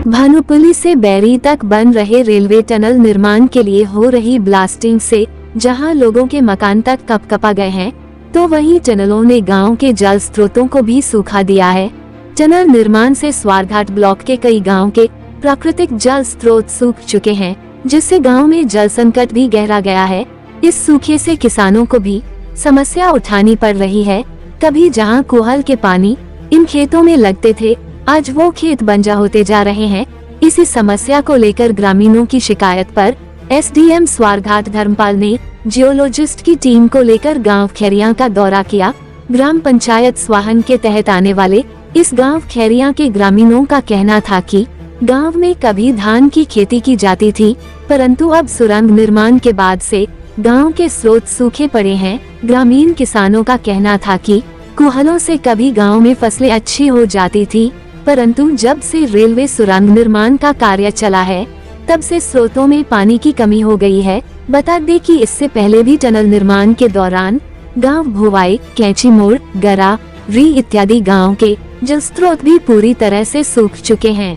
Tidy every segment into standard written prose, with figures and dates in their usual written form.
भानुपल्ली से बैरी तक बन रहे रेलवे टनल निर्माण के लिए हो रही ब्लास्टिंग से जहां लोगों के मकान तक कपकपा गए हैं, तो वहीं टनलों ने गांव के जल स्रोतों को भी सूखा दिया है। टनल निर्माण से स्वारघाट ब्लॉक के कई गांव के प्राकृतिक जल स्रोत सूख चुके हैं, जिससे गांव में जल संकट भी गहरा गया है। इस सूखे से किसानों को भी समस्या उठानी पड़ रही है। कभी जहां कुहल के पानी इन खेतों में लगते थे, आज वो खेत बंजर होते जा रहे हैं। इसी समस्या को लेकर ग्रामीणों की शिकायत पर एसडीएम स्वारघाट धर्मपाल ने जियोलॉजिस्ट की टीम को लेकर गांव खैरिया का दौरा किया। ग्राम पंचायत स्वाहन के तहत आने वाले इस गांव खैरिया के ग्रामीणों का कहना था कि गांव में कभी धान की खेती की जाती थी, परंतु अब सुरंग निर्माण के बाद से गांव के स्रोत सूखे पड़े हैं। ग्रामीण किसानों का कहना था कि कुहलों से कभी गांव में फसलें अच्छी हो जाती थी, परंतु जब से रेलवे सुरंग निर्माण का कार्य चला है, तब से स्रोतों में पानी की कमी हो गई है। बता दें कि इससे पहले भी टनल निर्माण के दौरान गांव भोवाई, कैंची मोड़, गरा, री इत्यादि गांव के जल स्रोत भी पूरी तरह से सूख चुके हैं।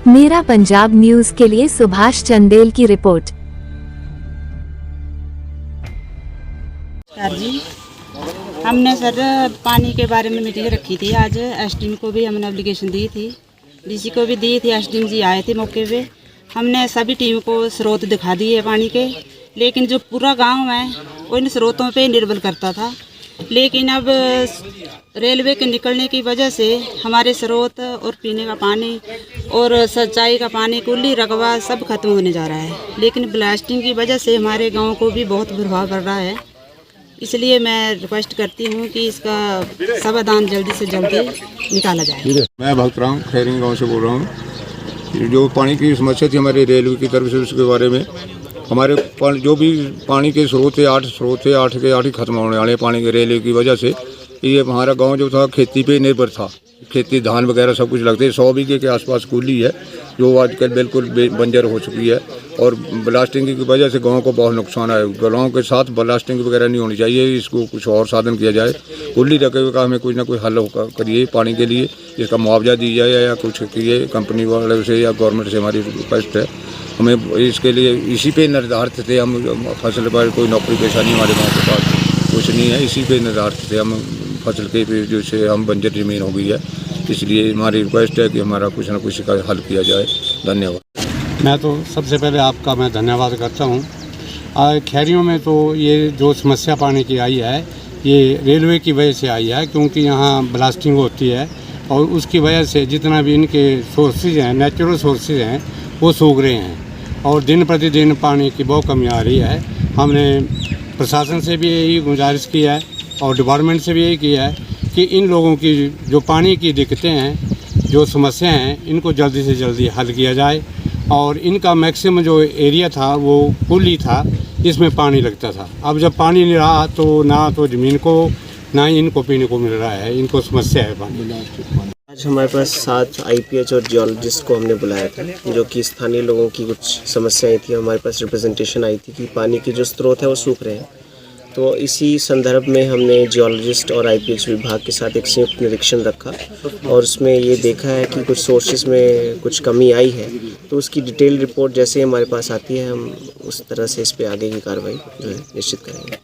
मेरा पंजाब न्यूज के लिए सुभाष चंदेल की रिपोर्ट। जी, हमने सर पानी के बारे में मीटिंग रखी थी। आज एसडीएम को भी हमने एप्लीकेशन दी थी, डीसी को भी दी थी। एसडीएम जी आए थे मौके पे। हमने सभी टीम को स्रोत दिखा दिए पानी के, लेकिन जो पूरा गांव है वो इन स्रोतों पे निर्भर करता था। लेकिन अब रेलवे के निकलने की वजह से हमारे स्रोत और पीने का पानी और सिंचाई का पानी, कुल्ली रकबा सब खत्म होने जा रहा है। लेकिन ब्लास्टिंग की वजह से हमारे गाँव को भी बहुत प्रभाव पड़ रहा है। इसलिए मैं रिक्वेस्ट करती हूँ कि इसका समाधान जल्दी से जल्दी निकाला जाए। मैं भक्तराम खैरिंग गांव से बोल रहा हूँ। जो पानी की समस्या थी हमारे रेलवे की तरफ से, उसके बारे में हमारे जो भी पानी के स्रोत थे, 8 स्रोत थे, 8 के 8 ही खत्म होने वाले पानी के रेलवे की वजह से। ये हमारा गांव जो था खेती पे निर्भर था। खेती धान वगैरह सब कुछ लगते। 100 बीघे के आसपास कुल्ली है जो आजकल बिल्कुल बंजर हो चुकी है, और ब्लास्टिंग की वजह से गांव को बहुत नुकसान है। गाँव के साथ ब्लास्टिंग वगैरह नहीं होनी चाहिए, इसको कुछ और साधन किया जाए। कुल्ली रखे का हमें कुछ ना कुछ हल करिए पानी के लिए, इसका मुआवजा दी जाए या कुछ किए कंपनी वाले से या गवर्नमेंट से। हमारी रिक्वेस्ट है, हमें इसके लिए इसी पे निर्धारित थे हम। फसल पर कोई नौकरी पेशा नहीं हमारे गाँव के पास, कुछ नहीं है। इसी पे निर्धारित थे हम, फसल के पे जो से हम बंजर ज़मीन हो गई है। इसलिए हमारी रिक्वेस्ट है कि हमारा कुछ ना कुछ का हल किया जाए। धन्यवाद। मैं तो सबसे पहले आपका मैं धन्यवाद करता हूँ। खैरियों में तो ये जो समस्या पानी की आई है, ये रेलवे की वजह से आई है, क्योंकि यहाँ ब्लास्टिंग होती है और उसकी वजह से जितना भी इनके सोर्सेज हैं, नेचुरल सोर्सेज हैं, वो सूख रहे हैं और दिन प्रतिदिन पानी की बहुत कमी आ रही है। हमने प्रशासन से भी यही गुजारिश की है और डिपार्टमेंट से भी यही किया है कि इन लोगों की जो पानी की दिक्कतें हैं, जो समस्याएं हैं, इनको जल्दी से जल्दी हल किया जाए। और इनका मैक्सिमम जो एरिया था वो कुल्ली था, इसमें पानी लगता था। अब जब पानी नहीं रहा तो ना तो ज़मीन को ना ही इनको पीने को मिल रहा है, इनको समस्या है पानी। आज हमारे पास 7 आईपीएच और जियोलॉजिस्ट को हमने बुलाया था, जो कि स्थानीय लोगों की कुछ समस्याएं थी। हमारे पास रिप्रेजेंटेशन आई थी कि पानी के जो स्रोत है वो सूख रहे हैं। तो इसी संदर्भ में हमने जियोलॉजिस्ट और आईपीएच विभाग के साथ एक संयुक्त निरीक्षण रखा और उसमें ये देखा है कि कुछ सोर्सेज में कुछ कमी आई है। तो उसकी डिटेल रिपोर्ट जैसे हमारे पास आती है, हम उस तरह से इस पे आगे की कार्रवाई जो है निश्चित करेंगे।